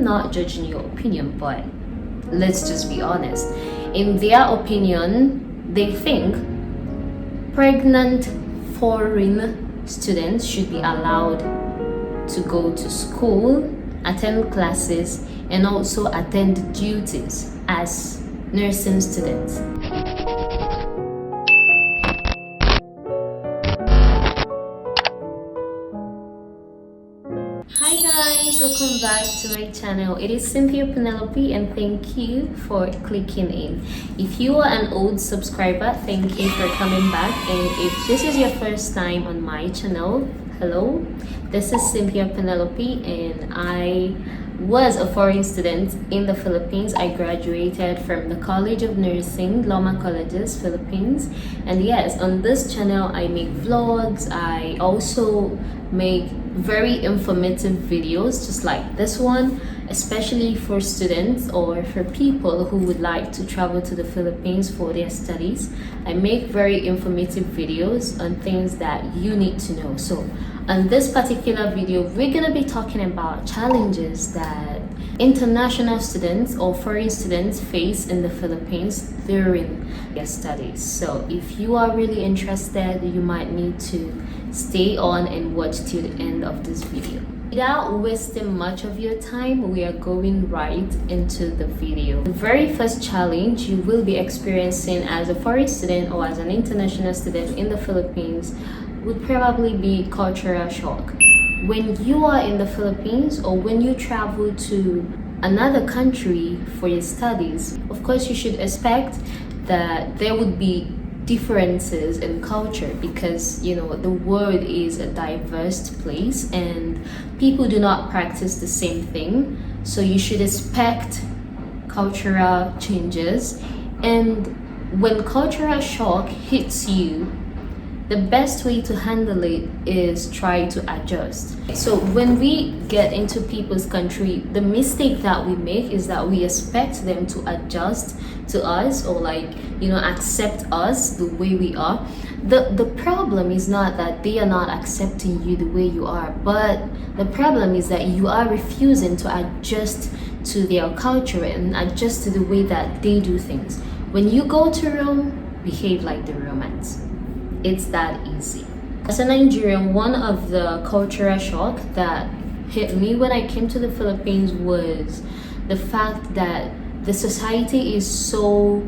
I'm not judging your opinion, but let's just be honest. In their opinion, they think pregnant foreign students should be allowed to go to school, attend classes, and also attend duties as nursing students. Hi guys, welcome back to my channel. It is Cynthia Penelope and thank you for clicking in. If you are an old subscriber, thank you for coming back, and if this is your first time on my channel, hello, this is Cynthia Penelope and I was a foreign student in the Philippines. I graduated from the College of Nursing, Loma Colleges, Philippines. And yes, on this channel I make vlogs. I also make very informative videos just like this one, especially for students or for people who would like to travel to the Philippines for their studies. I make very informative videos on things that you need to know. So on this particular video, we're gonna be talking about challenges that international students or foreign students face in the Philippines during their studies. So if you are really interested, you might need to stay on and watch till the end of this video. Without wasting much of your time, we are going right into the video. The very first challenge you will be experiencing as a foreign student or as an international student in the Philippines would probably be cultural shock. When you are in the Philippines or when you travel to another country for your studies, of course you should expect that there would be differences in culture because you know the world is a diverse place and people do not practice the same thing, so you should expect cultural changes. And when cultural shock hits you, the best way to handle it is try to adjust. So when we get into people's country, the mistake that we make is that we expect them to adjust to us or accept us the way we are. The problem is not that they are not accepting you the way you are, but the problem is that you are refusing to adjust to their culture and adjust to the way that they do things. When you go to Rome, behave like the Romans. It's that easy. As a Nigerian, one of the cultural shock that hit me when I came to the Philippines was the fact that the society is so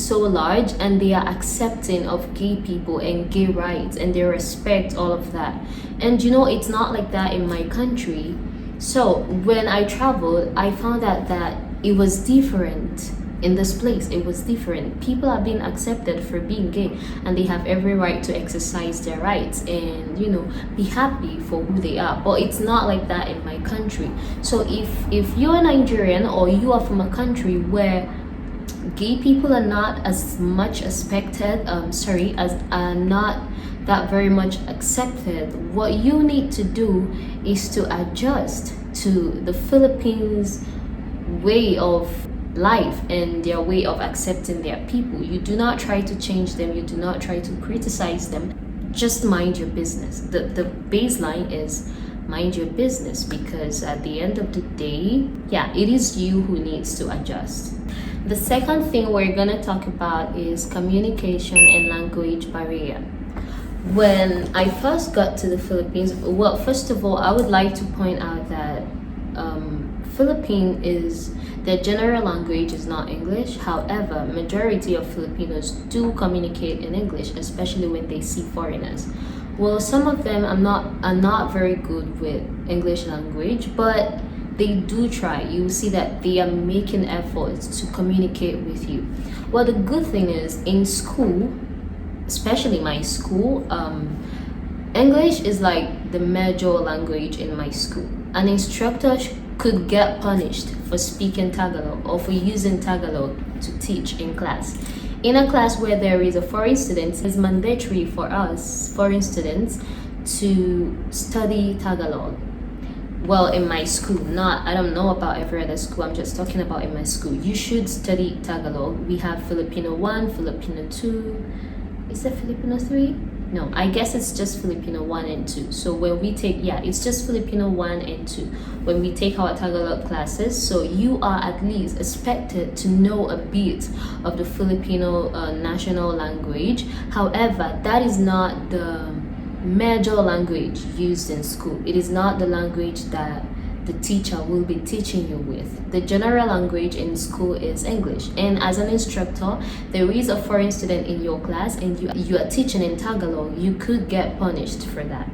large and they are accepting of gay people and gay rights and they respect all of that. And you know, it's not like that in my country. So when I traveled, I found out that it was different. In this place, it was different. People are being accepted for being gay and they have every right to exercise their rights and be happy for who they are. But it's not like that in my country. So if you're a Nigerian or you are from a country where gay people are not as much expected, as are not that very much accepted, what you need to do is to adjust to the Philippines way of life and their way of accepting their people. You do not try to change them, you do not try to criticize them, just mind your business. The baseline is mind your business, because at the end of the day, it is you who needs to adjust. The second thing we're gonna talk about is communication and language barrier. When I first got to the Philippines, well, first of all, I would like to point out that their general language is not English. However, majority of Filipinos do communicate in English, especially when they see foreigners. Well, some of them are not very good with English language, but they do try. You see that they are making efforts to communicate with you. Well, the good thing is in school, especially my school, English is like the major language in my school. An instructor could get punished for speaking Tagalog or for using Tagalog to teach in class. In a class where there is a foreign student, it's mandatory for us foreign students to study Tagalog. Well, in my school, I don't know about every other school, I'm just talking about in my school. You should study Tagalog. We have Filipino 1, Filipino 2, is there Filipino 3? No, I guess it's just Filipino 1 and 2. So when we take, yeah, it's just Filipino 1 and 2 when we take our Tagalog classes. So you are at least expected to know a bit of the Filipino national language. However, that is not the major language used in school. It is not the language that the teacher will be teaching you with. The general language in school is English, and as an instructor, there is a foreign student in your class and you are teaching in Tagalog, you could get punished for that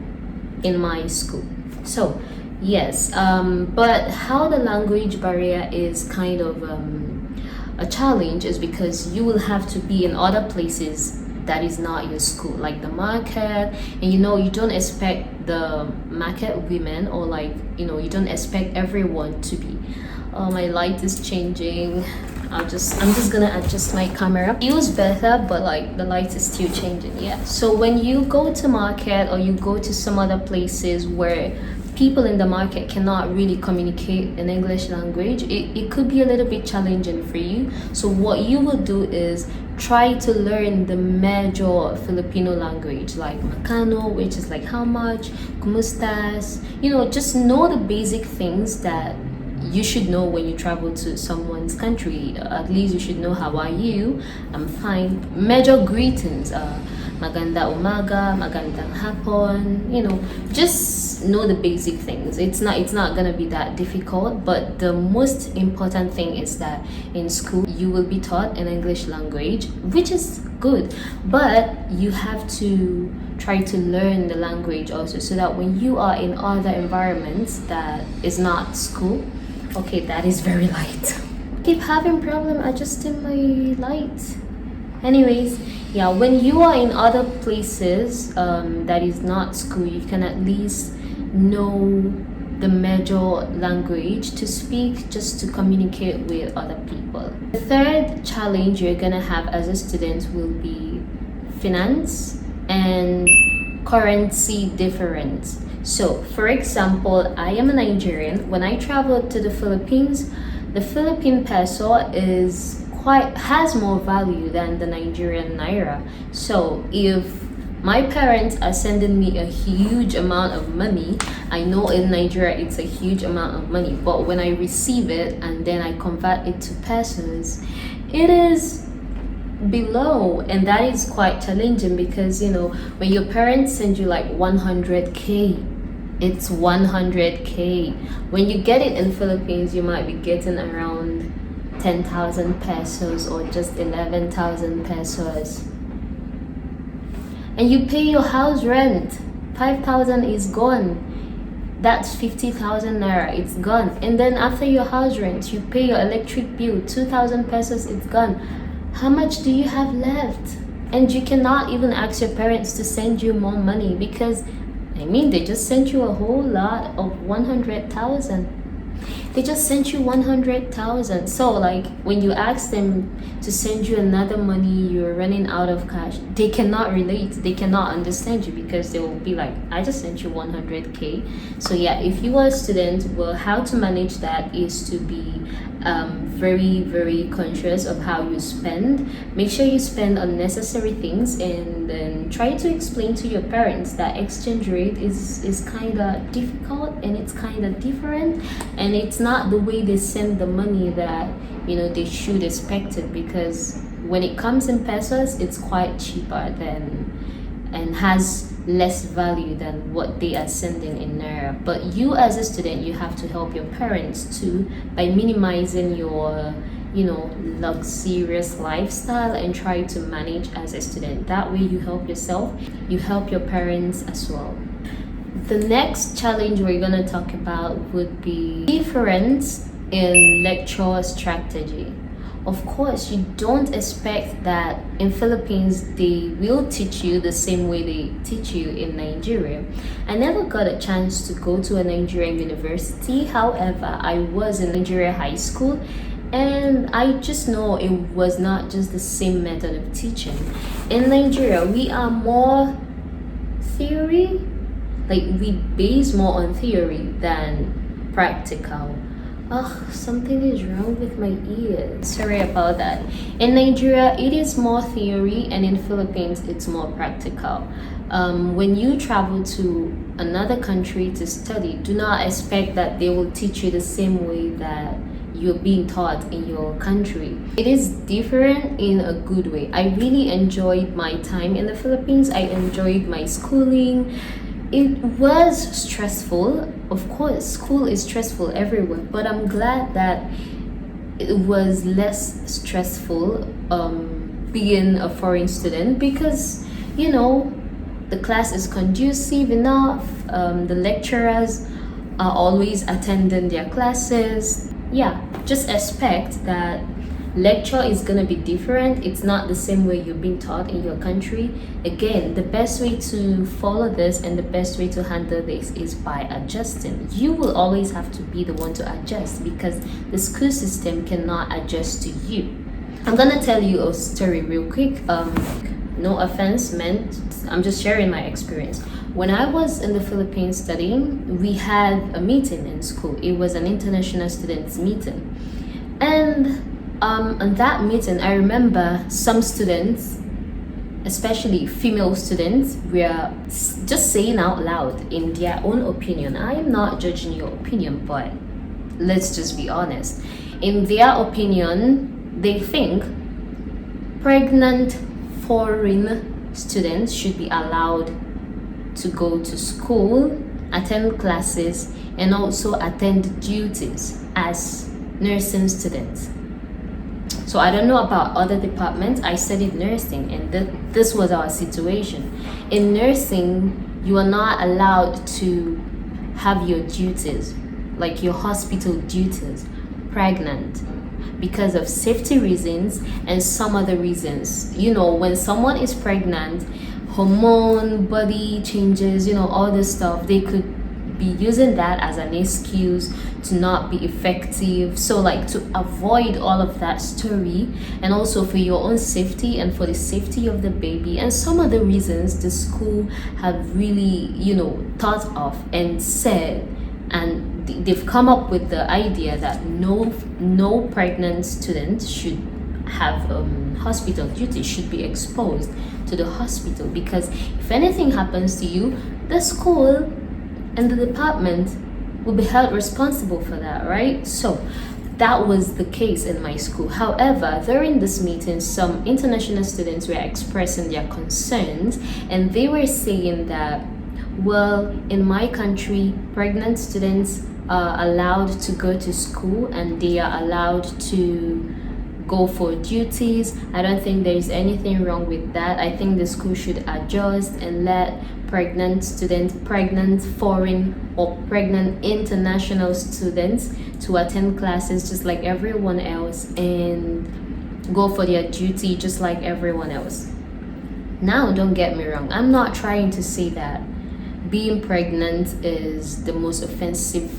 in my school. So yes, but how the language barrier is kind of a challenge is because you will have to be in other places that is not your school, like the market, and you don't expect the market women, or like you don't expect everyone to be. Oh, my light is changing. I'm just gonna adjust my camera. It was better, but like the light is still changing. Yeah, so when you go to market or you go to some other places where people in the market cannot really communicate in English language, it could be a little bit challenging for you. So what you will do is try to learn the major Filipino language, like Makano, which is like how much, Kumustas, just know the basic things that you should know when you travel to someone's country. At least you should know how are you, I'm fine. Major greetings, maganda umaga, magandang hapon, just know the basic things. It's not gonna be that difficult, but the most important thing is that in school you will be taught an English language, which is good, but you have to try to learn the language also, so that when you are in other environments that is not school. Okay, that is very light. Keep having problem adjusting my light. Anyways, yeah, when you are in other places that is not school, you can at least know the major language to speak, just to communicate with other people. The third challenge you're gonna have as a student will be finance and currency difference. So for example, I am a Nigerian. When I traveled to the Philippines, the Philippine peso has more value than the Nigerian naira. So if my parents are sending me a huge amount of money, I know in Nigeria it's a huge amount of money, but when I receive it and then I convert it to pesos, it is below, and that is quite challenging because when your parents send you like 100k, it's 100k. When you get it in Philippines, you might be getting around 10,000 pesos or just 11,000 pesos, and you pay your house rent, 5,000 is gone. That's 50,000 naira, it's gone. And then after your house rent, you pay your electric bill, 2,000 pesos, it's gone. How much do you have left? And you cannot even ask your parents to send you more money because they just sent you a whole lot of 100,000. They just sent you 100,000. So like when you ask them to send you another money, you're running out of cash, they cannot relate, they cannot understand you, because they will be like, I just sent you 100k. So yeah, if you are a student, well, how to manage that is to be very, very conscious of how you spend. Make sure you spend unnecessary things, and then try to explain to your parents that exchange rate is kind of difficult and it's kind of different, and it's not the way they send the money that they should expect it, because when it comes in pesos, it's quite cheaper and has less value than what they are sending in naira. But you as a student, you have to help your parents too by minimizing your luxurious lifestyle and try to manage as a student. That way you help yourself, you help your parents as well. The next challenge we're going to talk about would be difference in lecture strategy. Of course, you don't expect that in Philippines they will teach you the same way they teach you in Nigeria. I never got a chance to go to a Nigerian university. However, I was in Nigeria high school, and I just know it was not just the same method of teaching. In Nigeria, we are more theory, like we base more on theory than practical. Oh, something is wrong with my ears. Sorry about that. In Nigeria, it is more theory, and in Philippines, it's more practical. When you travel to another country to study, do not expect that they will teach you the same way that you're being taught in your country. It is different in a good way. I really enjoyed my time in the Philippines. I enjoyed my schooling. It was stressful, of course. School is stressful everywhere, but I'm glad that it was less stressful being a foreign student, because you know the class is conducive enough. The lecturers are always attending their classes. Yeah, just expect that lecture is gonna be different. It's not the same way you've been taught in your country. Again, the best way to follow this and the best way to handle this is by adjusting. You will always have to be the one to adjust, because the school system cannot adjust to you. I'm gonna tell you a story real quick. No offense meant, I'm just sharing my experience. When I was in the Philippines studying, we had a meeting in school. It was an international students meeting. And on that meeting, I remember some students, especially female students, were just saying out loud in their own opinion. I am not judging your opinion, but let's just be honest. In their opinion, they think pregnant foreign students should be allowed to go to school, attend classes, and also attend duties as nursing students. So I don't know about other departments. I studied nursing, and this was our situation. In nursing, you are not allowed to have your duties, like your hospital duties, pregnant, because of safety reasons and some other reasons. You know, when someone is pregnant, hormone, body changes, all this stuff, they could be using that as an excuse to not be effective. So like, to avoid all of that story, and also for your own safety and for the safety of the baby and some other reasons, the school have really thought of and said, and they've come up with the idea that no pregnant student should have hospital duties, should be exposed to the hospital, because if anything happens to you, the school and the department will be held responsible for that, right? So that was the case in my school. However, during this meeting, some international students were expressing their concerns, and they were saying that, well, in my country, pregnant students are allowed to go to school and they are allowed to go for duties. I don't think there's anything wrong with that. I think the school should adjust and let pregnant students, pregnant foreign or pregnant international students to attend classes just like everyone else and go for their duty just like everyone else. Now, don't get me wrong. I'm not trying to say that being pregnant is the most offensive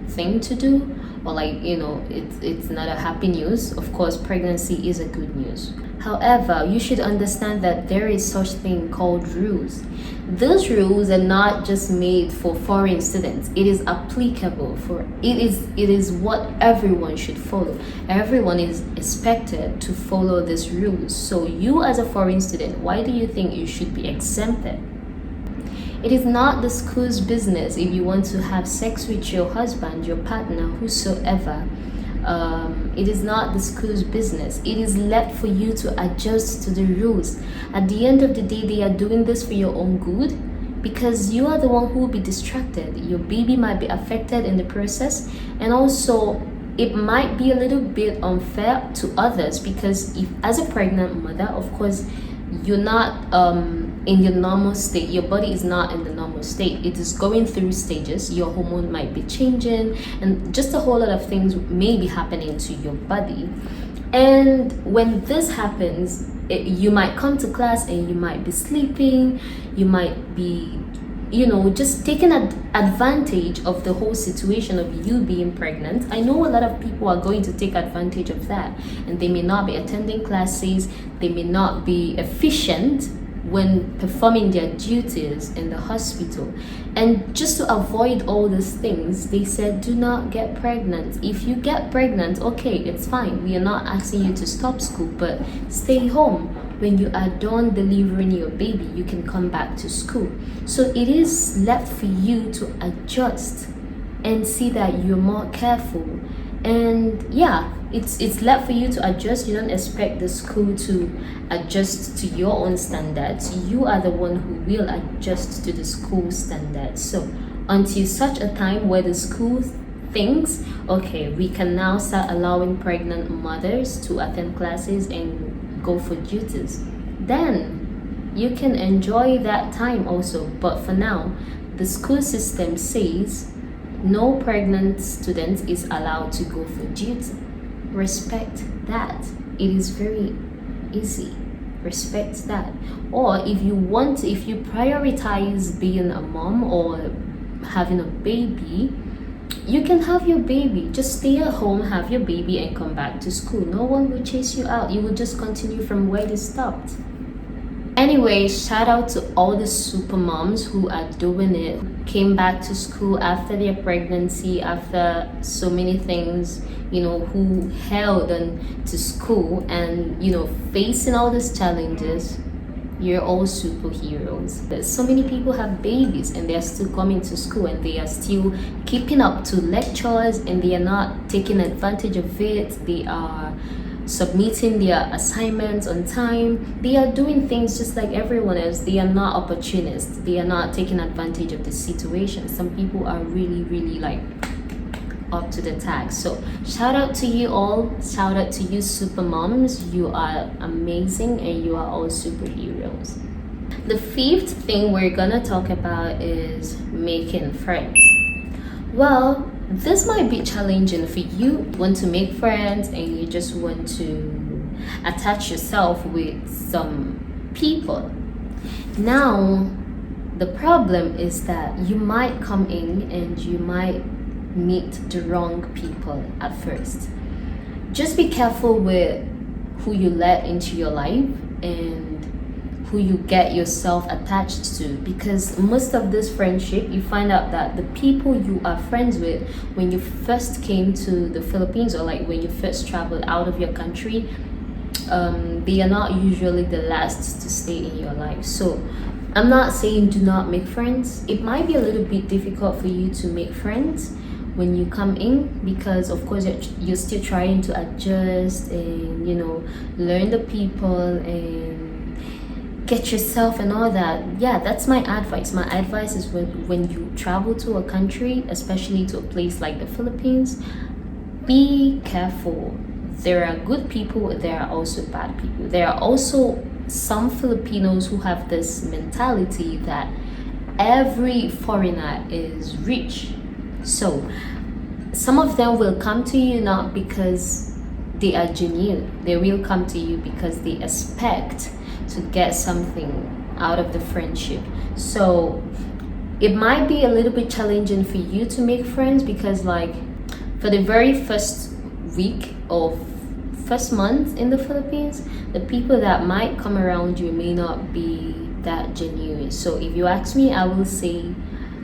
thing to do, or like it's not a happy news. Of course, pregnancy is a good news. However, you should understand that there is such thing called rules. Those rules are not just made for foreign students. It is applicable for it is what everyone should follow. Everyone is expected to follow these rules. So you as a foreign student, why do you think you should be exempted? It is not the school's business if you want to have sex with your husband, your partner, whosoever. It is not the school's business. It is left for you to adjust to the rules. At the end of the day, they are doing this for your own good, because you are the one who will be distracted. Your baby might be affected in the process, and also it might be a little bit unfair to others, because if as a pregnant mother, of course, you're not in your normal state. Your body is not in the normal state. It is going through stages. Your hormone might be changing, and just a whole lot of things may be happening to your body. And when this happens, you might come to class and you might be sleeping. You might be just taking advantage of the whole situation of you being pregnant. I know a lot of people are going to take advantage of that, and they may not be attending classes, they may not be efficient when performing their duties in the hospital. And just to avoid all these things, they said, do not get pregnant. If you get pregnant, okay, it's fine. We are not asking you to stop school, but stay home. When you are done delivering your baby, you can come back to school. So it is left for you to adjust and see that you're more careful. And yeah, it's left for you to adjust. You don't expect the school to adjust to your own standards. You are the one who will adjust to the school standards. So until such a time where the school thinks, okay, we can now start allowing pregnant mothers to attend classes and go for duties, then you can enjoy that time also. But for now, the school system says no pregnant student is allowed to go for duty. Respect that. It is very easy. Respect that. Or if you prioritize being a mom or having a baby, you can have your baby. Just stay at home, have your baby, and come back to school. No one will chase you out. You will just continue from where you stopped. Anyway, shout out to all the super moms who are doing it. Came back to school after their pregnancy, after so many things, who held on to school and, facing all these challenges. You're all superheroes. There's so many people have babies and they're still coming to school and they are still keeping up to lectures and they are not taking advantage of it. They are submitting their assignments on time. They are doing things just like everyone else. They are not opportunists. They are not taking advantage of the situation. Some people are really, really up to the tag. So shout out to you all. Shout out to you super moms. You are amazing and you are all superheroes. The fifth thing we're gonna talk about is making friends. Well, this might be challenging for you. You want to make friends and you just want to attach yourself with some people. Now, the problem is that you might come in and you might meet the wrong people at first. Just be careful with who you let into your life and who you get yourself attached to, because most of this friendship, you find out that the people you are friends with when you first came to the Philippines, or when you first traveled out of your country, they are not usually the last to stay in your life. So I'm not saying do not make friends. It might be a little bit difficult for you to make friends when you come in, because of course you're still trying to adjust and learn the people and get yourself and all that. Yeah, that's my advice. My advice is when you travel to a country, especially to a place like the Philippines, be careful. There are good people, there are also bad people. There are also some Filipinos who have this mentality that every foreigner is rich. So some of them will come to you not because they are genuine. They will come to you because they expect to get something out of the friendship. So it might be a little bit challenging for you to make friends, because for the very first week or first month in the Philippines, the people that might come around you may not be that genuine. So if you ask me, I will say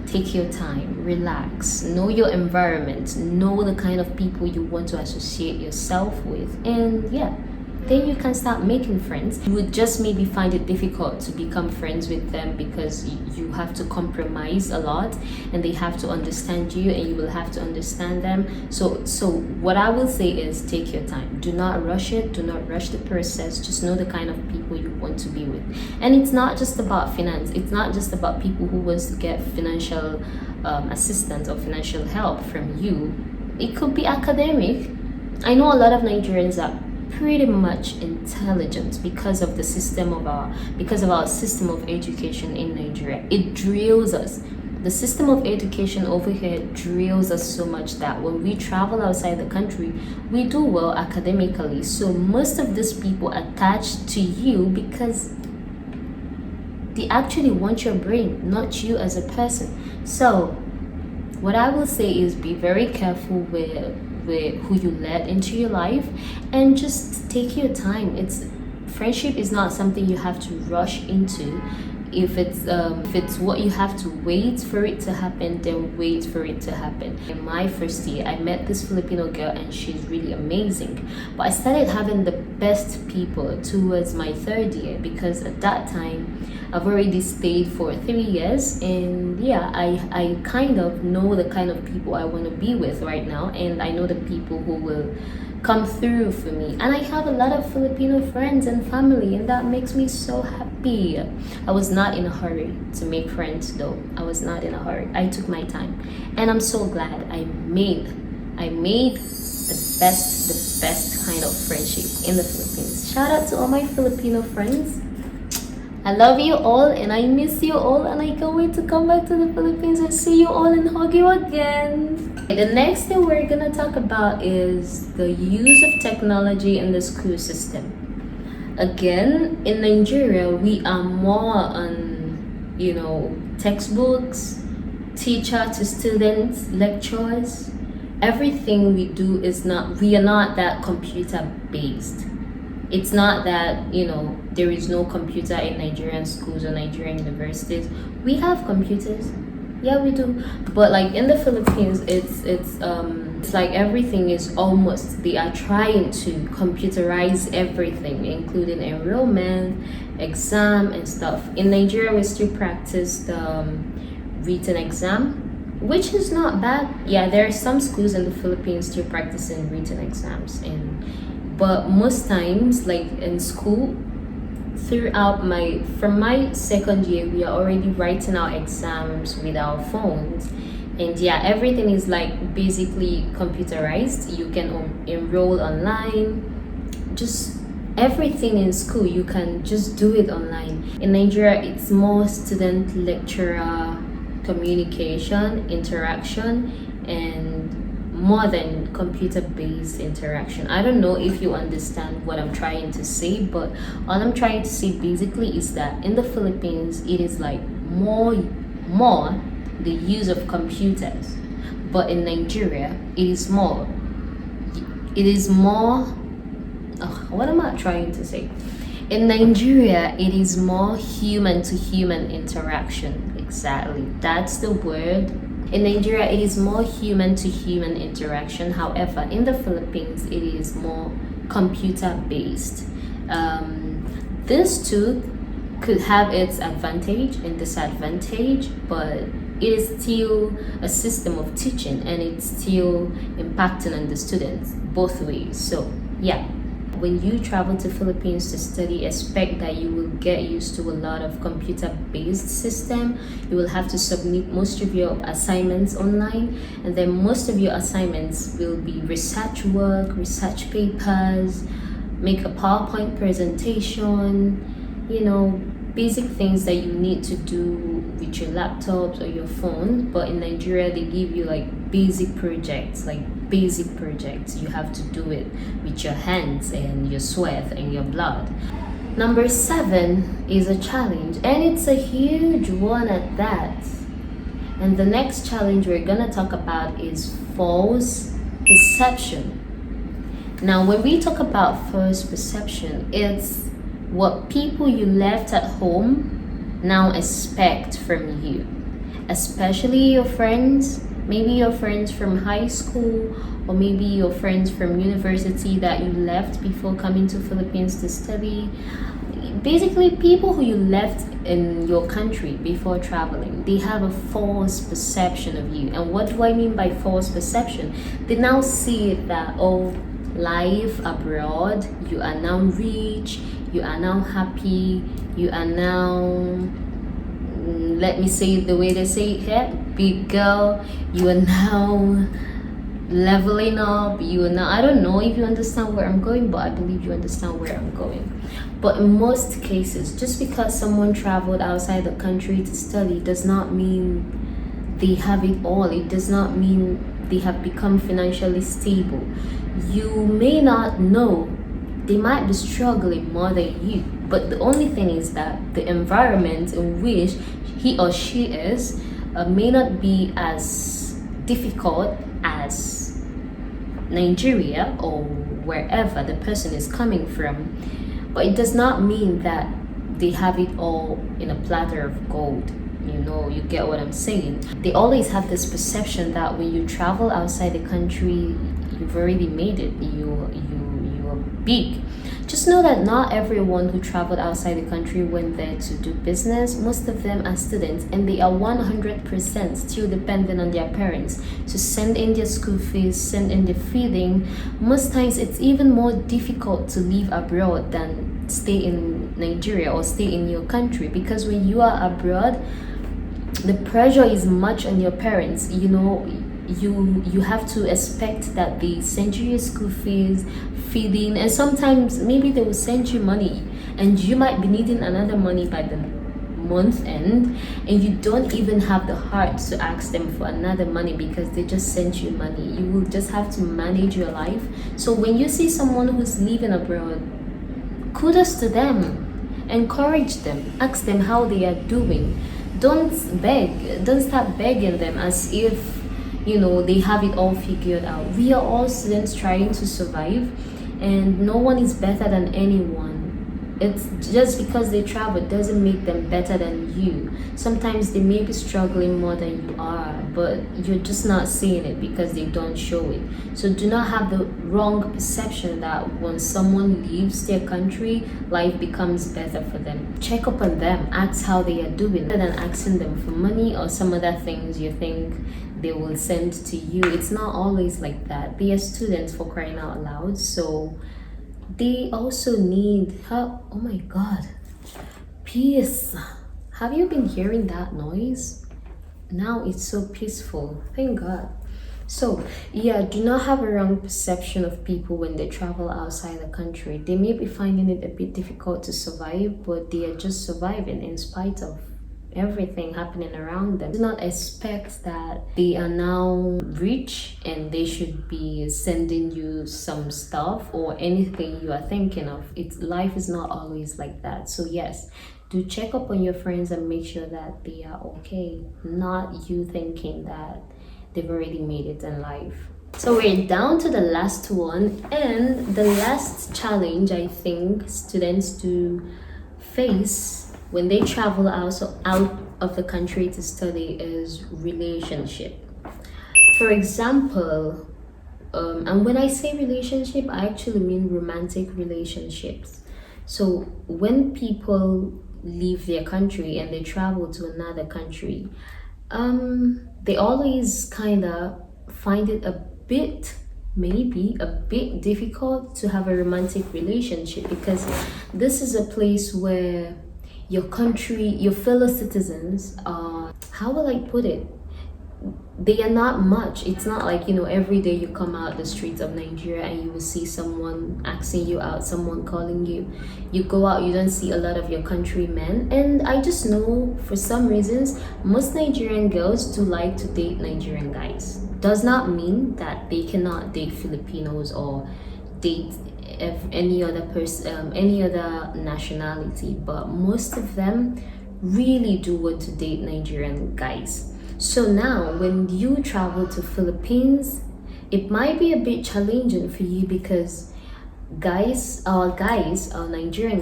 take your time, relax, know your environment, know the kind of people you want to associate yourself with, and then you can start making friends. You would just maybe find it difficult to become friends with them because you have to compromise a lot and they have to understand you and you will have to understand them. So what I will say is take your time. Do not rush it. Do not rush the process. Just know the kind of people you want to be with. And it's not just about finance. It's not just about people who wants to get financial assistance or financial help from you. It could be academic. I know a lot of Nigerians are pretty much intelligent because of the system of our system of education in Nigeria. It drills us. The system of education over here drills us so much that when we travel outside the country, we do well academically. So most of these people attach to you because they actually want your brain, not you as a person. So what I will say is be very careful with who you let into your life and just take your time. It's friendship is not something you have to rush into. If it's what you have to wait for it to happen, then wait for it to happen. In my first year, I met this Filipino girl and she's really amazing. But I started having the best people towards my third year, because at that time I've already stayed for 3 years, and yeah, I kind of know the kind of people I want to be with right now, and I know the people who will come through for me. And I have a lot of Filipino friends and family, and that makes me so happy. I was not in a hurry to make friends though. I was not in a hurry. I took my time, and I'm so glad I made the best kind of friendship in the Philippines. Shout out to all my Filipino friends. I love you all and I miss you all, and I can't wait to come back to the Philippines and see you all and hug you again. The next thing we're gonna talk about is the use of technology in the school system. Again, in Nigeria, we are more on, textbooks, teacher to students, lectures. Everything we do we are not that computer based. It's not that, there is no computer in Nigerian schools or Nigerian universities. We have computers. Yeah, we do. But like in the Philippines, it's like everything is they are trying to computerize everything, including enrollment, exam and stuff. In Nigeria, we still practice the written exam, which is not bad. Yeah, there are some schools in the Philippines still practicing written exams, but most times, like in school, from my second year, we are already writing our exams with our phones, and yeah, everything is like basically computerized. You can enroll online, just everything in school you can just do it online. In Nigeria, it's more student lecturer communication, interaction, and more than computer-based interaction. I don't know if you understand what I'm trying to say, but all I'm trying to say basically is that in the Philippines, it is like more the use of computers, but in Nigeria, it is more. What am I trying to say? In Nigeria, it is more human-to-human interaction. Exactly, that's the word. In Nigeria, it is more human-to-human interaction. However, in the Philippines, it is more computer-based. This too could have its advantage and disadvantage, but it is still a system of teaching, and it's still impacting on the students both ways. So, yeah. When you travel to Philippines to study, expect that you will get used to a lot of computer-based system. You will have to submit most of your assignments online, and then most of your assignments will be research work, research papers, make a PowerPoint presentation, basic things that you need to do with your laptops or your phone. But in Nigeria, they give you like basic projects. You have to do it with your hands and your sweat and your blood. Number 7 is a challenge, and it's a huge one at that. And the next challenge we're gonna talk about is false perception. Now, when we talk about false perception, it's what people you left at home now expect from you, especially your friends. Maybe your friends from high school, or maybe your friends from university that you left before coming to Philippines to study. Basically, people who you left in your country before traveling, they have a false perception of you. And what do I mean by false perception? They now see it that, life abroad, you are now rich, you are now happy, you are now, let me say it the way they say it here, big girl, you are now leveling up, you are now, I don't know if you understand where I'm going, but I believe you understand where I'm going. But in most cases, just because someone traveled outside the country to study does not mean they have it all. It does not mean they have become financially stable. You may not know, they might be struggling more than you, but the only thing is that the environment in which he or she is may not be as difficult as Nigeria or wherever the person is coming from. But it does not mean that they have it all in a platter of gold. You get what I'm saying. They always have this perception that when you travel outside the country, you've already made it. You are big. Just know that not everyone who traveled outside the country went there to do business. Most of them are students, and they are 100% still dependent on their parents to send in their school fees, send in their feeding. Most times it's even more difficult to live abroad than stay in Nigeria or stay in your country, because when you are abroad, the pressure is much on your parents. You have to expect that they send you your school fees, feeding, and sometimes maybe they will send you money, and you might be needing another money by the month end, and you don't even have the heart to ask them for another money because they just sent you money. You will just have to manage your life. So when you see someone who's living abroad, kudos to them, encourage them, ask them how they are doing. Don't start begging them as if they have it all figured out. We are all students trying to survive, and no one is better than anyone. It's just because they travel doesn't make them better than you. Sometimes they may be struggling more than you are, but you're just not seeing it because they don't show it. So do not have the wrong perception that when someone leaves their country, life becomes better for them. Check up on them, ask how they are doing, rather than asking them for money or some other things you think they will send to you. It's not always like that. They are students, for crying out loud, so they also need help. Oh my god, peace. Have you been hearing that noise? Now it's so peaceful, thank god. So yeah, do not have a wrong perception of people when they travel outside the country. They may be finding it a bit difficult to survive, but they are just surviving in spite of everything happening around them. Do not expect that they are now rich and they should be sending you some stuff or anything you are thinking of. Life is not always like that. So yes, do check up on your friends and make sure that they are okay, not you thinking that they've already made it in life. So we're down to the last one, and the last challenge I think students do face when they travel out of the country to study is relationship. For example, and when I say relationship, I actually mean romantic relationships. So when people leave their country and they travel to another country, they always kind of find it maybe a bit difficult to have a romantic relationship, because this is a place where your country, your fellow citizens are, how will I put it? They are not much. It's not like, every day you come out the streets of Nigeria and you will see someone asking you out, someone calling you. You go out, you don't see a lot of your countrymen. And I just know for some reasons, most Nigerian girls do like to date Nigerian guys. Does not mean that they cannot date Filipinos or date any other person, any other nationality, but most of them really do want to date Nigerian guys. So now when you travel to Philippines, it might be a bit challenging for you because Nigerian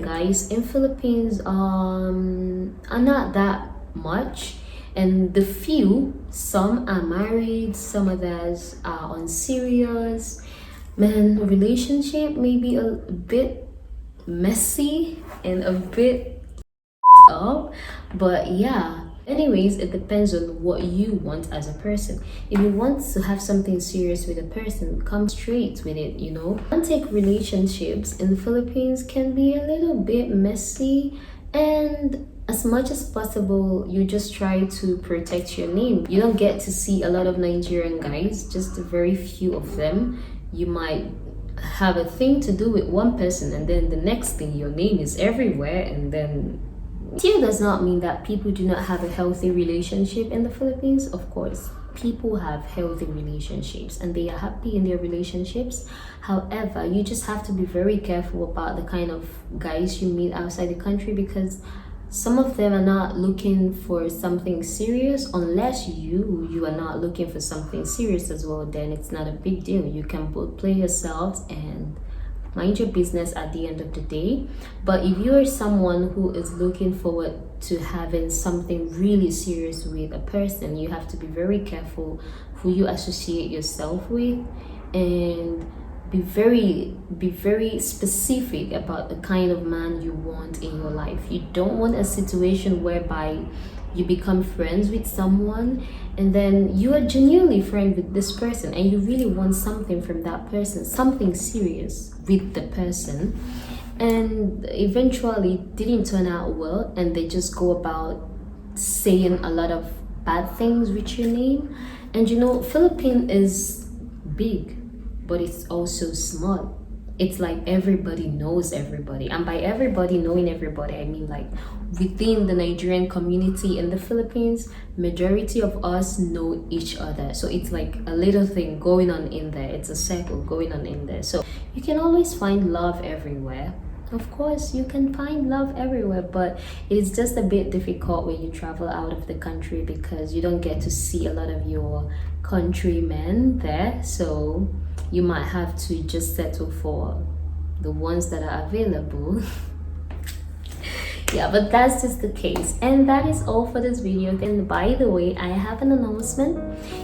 guys in Philippines are not that much, and the few, some are married, some others are on serious. Man, relationship may be a bit messy and a bit up, but yeah. Anyways, it depends on what you want as a person. If you want to have something serious with a person, come straight with it, Romantic relationships in the Philippines can be a little bit messy, and as much as possible, you just try to protect your name. You don't get to see a lot of Nigerian guys, just a very few of them. You might have a thing to do with one person, and then the next thing your name is everywhere, and then still does not mean that people do not have a healthy relationship in the Philippines. Of course, people have healthy relationships and they are happy in their relationships. However, you just have to be very careful about the kind of guys you meet outside the country, because some of them are not looking for something serious. Unless you are not looking for something serious as well, then it's not a big deal. You can both play yourselves and mind your business at the end of the day. But if you are someone who is looking forward to having something really serious with a person, you have to be very careful who you associate yourself with, and be very specific about the kind of man you want in your life. You don't want a situation whereby you become friends with someone and then you are genuinely friends with this person and you really want something from that person, something serious with the person, and eventually it didn't turn out well and they just go about saying a lot of bad things with your name. And Philippines is big, but it's also small. It's like everybody knows everybody, and by everybody knowing everybody, I mean like within the Nigerian community in the Philippines, majority of us know each other. So it's like a little thing going on in there. It's a circle going on in there. So you can always find love everywhere. Of course, you can find love everywhere, but it's just a bit difficult when you travel out of the country because you don't get to see a lot of your countrymen there. So you might have to just settle for the ones that are available. Yeah, but that's just the case, and that is all for this video. And by the way, I have an announcement.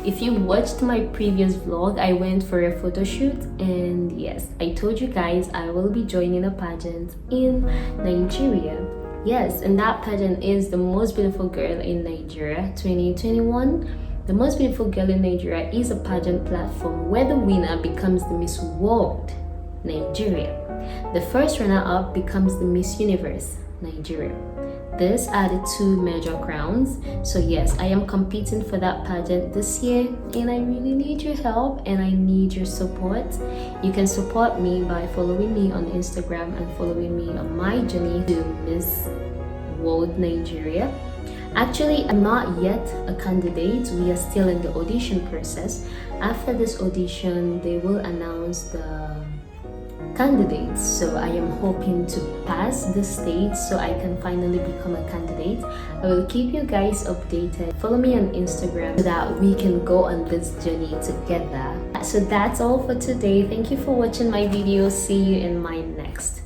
If you watched my previous vlog, I went for a photo shoot, and yes, I told you guys I will be joining a pageant in Nigeria. Yes, and that pageant is the most beautiful girl in Nigeria 2021. The Most Beautiful Girl in Nigeria is a pageant platform where the winner becomes the Miss World Nigeria. The first runner-up becomes the Miss Universe Nigeria. These are the two major crowns. So yes, I am competing for that pageant this year, and I really need your help and I need your support. You can support me by following me on Instagram and following me on my journey to Miss World Nigeria. Actually, I'm not yet a candidate. We are still in the audition process. After this audition, they will announce the candidates. So I am hoping to pass the stage so I can finally become a candidate. I will keep you guys updated. Follow me on Instagram so that we can go on this journey together. So that's all for today. Thank you for watching my video. See you in my next.